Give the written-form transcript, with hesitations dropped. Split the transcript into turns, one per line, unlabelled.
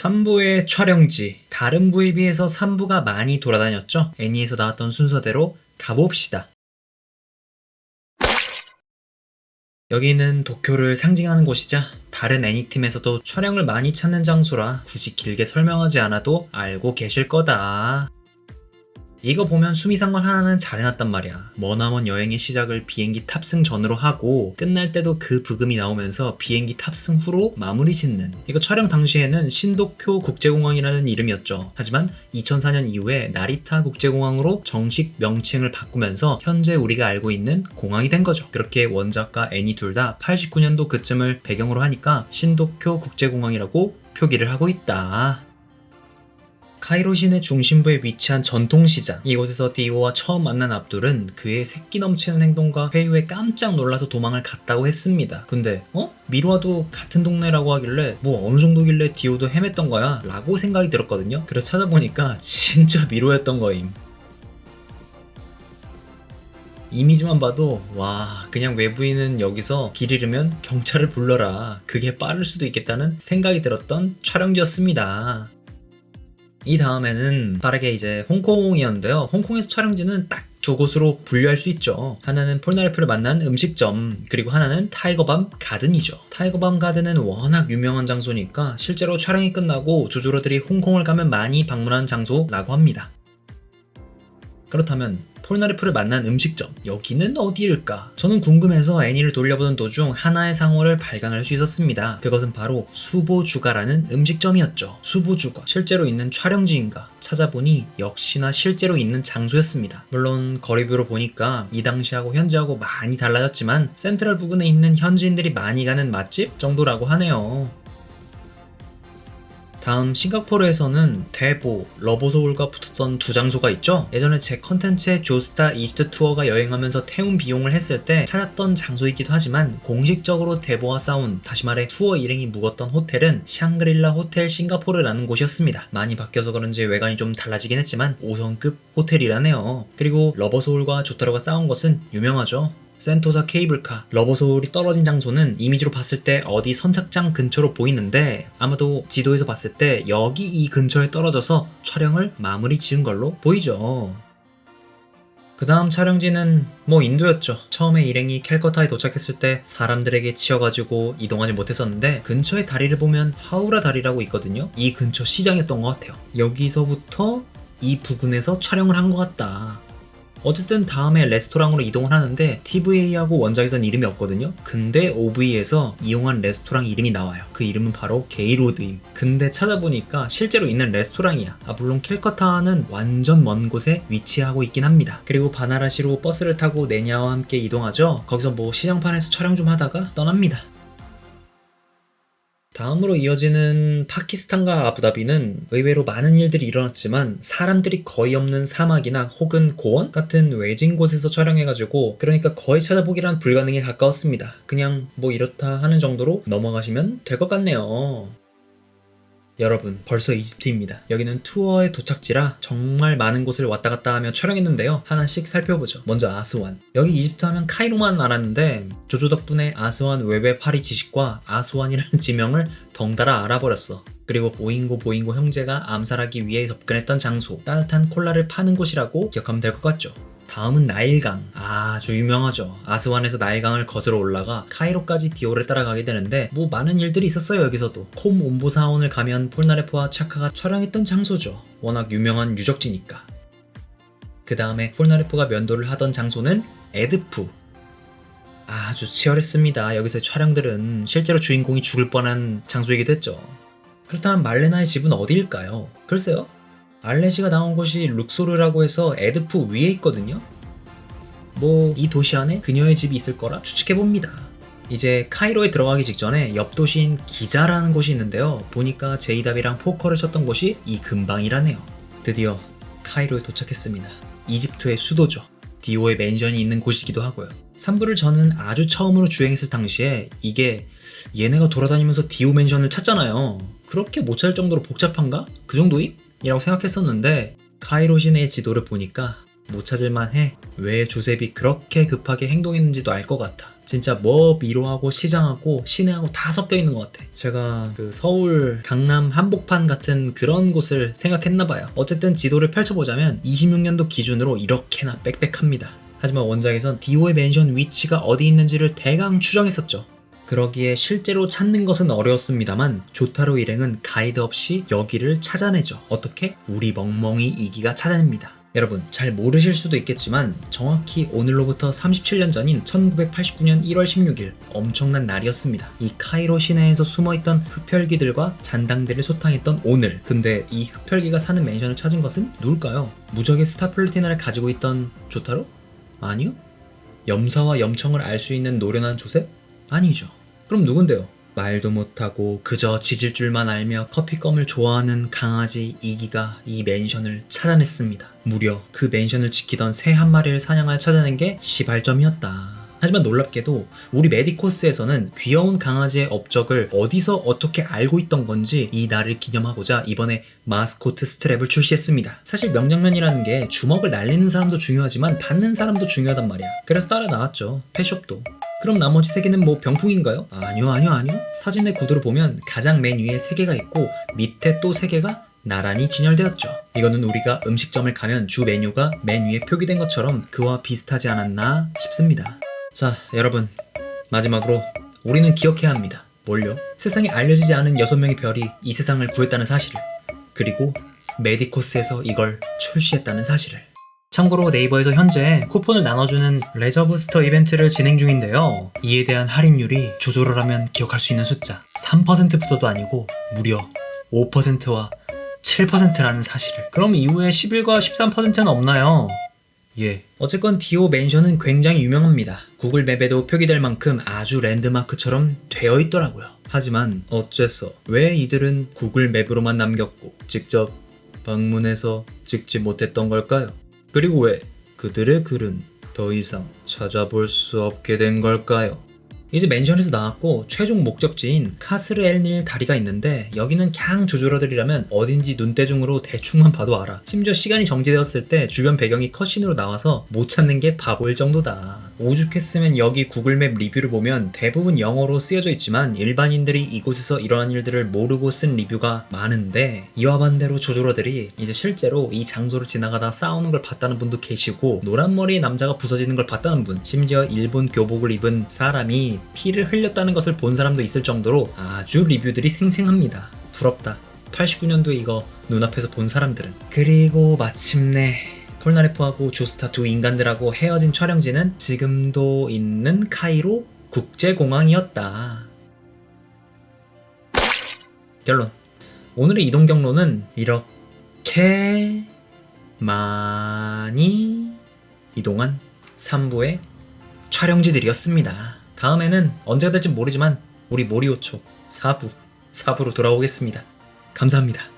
3부의 촬영지. 다른 부에 비해서 3부가 많이 돌아다녔죠? 애니에서 나왔던 순서대로 가봅시다. 여기는 도쿄를 상징하는 곳이자 다른 애니팀에서도 촬영을 많이 찾는 장소라 굳이 길게 설명하지 않아도 알고 계실 거다. 이거 보면 수미상관 하나는 잘 해놨단 말이야. 머나먼 여행의 시작을 비행기 탑승 전으로 하고 끝날 때도 그 부금이 나오면서 비행기 탑승 후로 마무리 짓는. 이거 촬영 당시에는 신도쿄 국제공항이라는 이름이었죠. 하지만 2004년 이후에 나리타 국제공항으로 정식 명칭을 바꾸면서 현재 우리가 알고 있는 공항이 된 거죠. 그렇게 원작과 애니 둘 다 89년도 그쯤을 배경으로 하니까 신도쿄 국제공항이라고 표기를 하고 있다. 카이로 시내 중심부에 위치한 전통시장. 이곳에서 디오와 처음 만난 압둘은 그의 새끼 넘치는 행동과 회유에 깜짝 놀라서 도망을 갔다고 했습니다. 근데 미루와도 같은 동네라고 하길래 뭐 어느 정도길래 디오도 헤맸던 거야? 라고 생각이 들었거든요. 그래서 찾아보니까 진짜 미루였던 거임. 이미지만 봐도 와, 그냥 외부인은 여기서 길 잃으면 경찰을 불러라. 그게 빠를 수도 있겠다는 생각이 들었던 촬영지였습니다. 이 다음에는 빠르게 이제 홍콩이었는데요. 홍콩에서 촬영지는 딱 두 곳으로 분류할 수 있죠. 하나는 폴나레프를 만난 음식점, 그리고 하나는 타이거밤 가든이죠. 타이거밤 가든은 워낙 유명한 장소니까 실제로 촬영이 끝나고 조조로들이 홍콩을 가면 많이 방문하는 장소라고 합니다. 그렇다면 폴나레프를 만난 음식점, 여기는 어디일까? 저는 궁금해서 애니를 돌려보던 도중 하나의 상호를 발견할 수 있었습니다. 그것은 바로 수보주가라는 음식점이었죠. 수보주가, 실제로 있는 촬영지인가? 찾아보니 역시나 실제로 있는 장소였습니다. 물론 거리뷰로 보니까 이 당시하고 현재하고 많이 달라졌지만 센트럴 부근에 있는 현지인들이 많이 가는 맛집 정도라고 하네요. 다음 싱가포르에서는 대보, 러버소울과 붙었던 두 장소가 있죠. 예전에 제 컨텐츠에 조스타 이집트 투어가 여행하면서 태운 비용을 했을 때 찾았던 장소이기도 하지만 공식적으로 대보와 싸운, 다시 말해 투어 일행이 묵었던 호텔은 샹그릴라 호텔 싱가포르라는 곳이었습니다. 많이 바뀌어서 그런지 외관이 좀 달라지긴 했지만 5성급 호텔이라네요. 그리고 러버소울과 조타로가 싸운 것은 유명하죠. 센토사 케이블카, 러버소울이 떨어진 장소는 이미지로 봤을 때 어디 선착장 근처로 보이는데 아마도 지도에서 봤을 때 여기 이 근처에 떨어져서 촬영을 마무리 지은 걸로 보이죠. 그 다음 촬영지는 인도였죠. 처음에 일행이 캘커타에 도착했을 때 사람들에게 치여가지고 이동하지 못했었는데 근처에 다리를 보면 하우라 다리라고 있거든요. 이 근처 시장이었던 것 같아요. 여기서부터 이 부근에서 촬영을 한 것 같다. 어쨌든 다음에 레스토랑으로 이동을 하는데 TVA하고 원작에선 이름이 없거든요. 근데 OV에서 이용한 레스토랑 이름이 나와요. 그 이름은 바로 게이로드임. 근데 찾아보니까 실제로 있는 레스토랑이야. 물론 캘커타는 완전 먼 곳에 위치하고 있긴 합니다. 그리고 바나라시로 버스를 타고 네냐와 함께 이동하죠. 거기서 시장판에서 촬영 좀 하다가 떠납니다. 다음으로 이어지는 파키스탄과 아부다비는 의외로 많은 일들이 일어났지만 사람들이 거의 없는 사막이나 혹은 고원 같은 외진 곳에서 촬영해가지고 그러니까 거의 찾아보기란 불가능에 가까웠습니다. 그냥 이렇다 하는 정도로 넘어가시면 될 것 같네요. 여러분, 벌써 이집트입니다. 여기는 투어의 도착지라 정말 많은 곳을 왔다 갔다 하며 촬영했는데요. 하나씩 살펴보죠. 먼저 아스완. 여기 이집트 하면 카이로만 알았는데 조조 덕분에 아스완 외배 파리 지식과 아스완이라는 지명을 덩달아 알아버렸어. 그리고 보잉고 형제가 암살하기 위해 접근했던 장소, 따뜻한 콜라를 파는 곳이라고 기억하면 될 것 같죠. 다음은 나일강. 아주 유명하죠. 아스완에서 나일강을 거슬러 올라가 카이로까지 디오를 따라가게 되는데 많은 일들이 있었어요. 여기서도 콤 옴보사원을 가면 폴나레프와 차카가 촬영했던 장소죠. 워낙 유명한 유적지니까. 그 다음에 폴나레프가 면도를 하던 장소는 에드푸. 아주 치열했습니다. 여기서의 촬영들은 실제로 주인공이 죽을 뻔한 장소이기도 했죠. 그렇다면 말레나의 집은 어디일까요? 글쎄요. 알레시가 나온 곳이 룩소르라고 해서 에드푸 위에 있거든요. 이 도시 안에 그녀의 집이 있을 거라 추측해봅니다. 이제 카이로에 들어가기 직전에 옆 도시인 기자라는 곳이 있는데요. 보니까 제이답이랑 포커를 쳤던 곳이 이 근방이라네요. 드디어 카이로에 도착했습니다. 이집트의 수도죠. 디오의 맨션이 있는 곳이기도 하고요. 3부를 저는 아주 처음으로 주행했을 당시에 이게 얘네가 돌아다니면서 디오 맨션을 찾잖아요. 그렇게 못 찾을 정도로 복잡한가? 그 정도임? 이라고 생각했었는데 카이로 시내의 지도를 보니까 못 찾을만 해. 왜 조셉이 그렇게 급하게 행동했는지도 알 것 같아. 진짜 머비로하고 시장하고 시내하고 다 섞여 있는 것 같아. 제가 그 서울 강남 한복판 같은 그런 곳을 생각했나봐요. 어쨌든 지도를 펼쳐보자면 26년도 기준으로 이렇게나 빽빽합니다. 하지만 원작에선 디오의 맨션 위치가 어디 있는지를 대강 추정했었죠. 그러기에 실제로 찾는 것은 어려웠습니다만 조타로 일행은 가이드 없이 여기를 찾아내죠. 어떻게? 우리 멍멍이 이기가 찾아냅니다. 여러분 잘 모르실 수도 있겠지만 정확히 오늘로부터 37년 전인 1989년 1월 16일 엄청난 날이었습니다. 이 카이로 시내에서 숨어있던 흡혈귀들과 잔당들을 소탕했던 오늘. 근데 이 흡혈귀가 사는 맨션을 찾은 것은 누굴까요? 무적의 스타플루티나를 가지고 있던 조타로? 아니요. 염사와 염청을 알 수 있는 노련한 조셉? 아니죠. 그럼 누군데요? 말도 못하고 그저 짖을 줄만 알며 커피껌을 좋아하는 강아지 이기가 이 맨션을 찾아냈습니다. 무려 그 맨션을 지키던 새 한 마리를 사냥할 찾아낸 게 시발점이었다. 하지만 놀랍게도 우리 메디코스에서는 귀여운 강아지의 업적을 어디서 어떻게 알고 있던 건지 이 날을 기념하고자 이번에 마스코트 스트랩을 출시했습니다. 사실 명장면이라는 게 주먹을 날리는 사람도 중요하지만 받는 사람도 중요하단 말이야. 그래서 따라 나왔죠. 펫숍도. 그럼 나머지 세 개는 뭐 병풍인가요? 아니요. 사진의 구도를 보면 가장 맨 위에 세 개가 있고 밑에 또 세 개가 나란히 진열되었죠. 이거는 우리가 음식점을 가면 주 메뉴가 맨 위에 표기된 것처럼 그와 비슷하지 않았나 싶습니다. 자, 여러분 마지막으로 우리는 기억해야 합니다. 뭘요? 세상에 알려지지 않은 6명의 별이 이 세상을 구했다는 사실을, 그리고 메디코스에서 이걸 출시했다는 사실을. 참고로 네이버에서 현재 쿠폰을 나눠주는 레저 부스터 이벤트를 진행 중인데요. 이에 대한 할인율이 조조를 하면 기억할 수 있는 숫자 3%부터도 아니고 무려 5%와 7%라는 사실을. 그럼 이후에 11과 13%는 없나요? 예. 어쨌건 디오 맨션은 굉장히 유명합니다. 구글 맵에도 표기될 만큼 아주 랜드마크처럼 되어 있더라고요. 하지만 어째서 왜 이들은 구글 맵으로만 남겼고 직접 방문해서 찍지 못했던 걸까요? 그리고 왜 그들의 글은 더 이상 찾아볼 수 없게 된 걸까요? 이제 맨션에서 나왔고 최종 목적지인 카스르 엘닐 다리가 있는데 여기는 그냥 조조러들이라면 어딘지 눈대중으로 대충만 봐도 알아. 심지어 시간이 정지되었을 때 주변 배경이 컷신으로 나와서 못 찾는 게 바보일 정도다. 오죽했으면 여기 구글맵 리뷰를 보면 대부분 영어로 쓰여져 있지만 일반인들이 이곳에서 일어난 일들을 모르고 쓴 리뷰가 많은데 이와 반대로 조조러들이 이제 실제로 이 장소를 지나가다 싸우는 걸 봤다는 분도 계시고 노란머리 남자가 부서지는 걸 봤다는 분, 심지어 일본 교복을 입은 사람이 피를 흘렸다는 것을 본 사람도 있을 정도로 아주 리뷰들이 생생합니다. 부럽다. 89년도에 이거 눈앞에서 본 사람들은. 그리고 마침내 폴나레프하고 조스타 두 인간들하고 헤어진 촬영지는 지금도 있는 카이로 국제공항이었다. 결론. 오늘의 이동 경로는 이렇게 많이 이동한 3부의 촬영지들이었습니다. 다음에는 언제가 될지 모르지만 우리 모리오초 4부로 돌아오겠습니다. 감사합니다.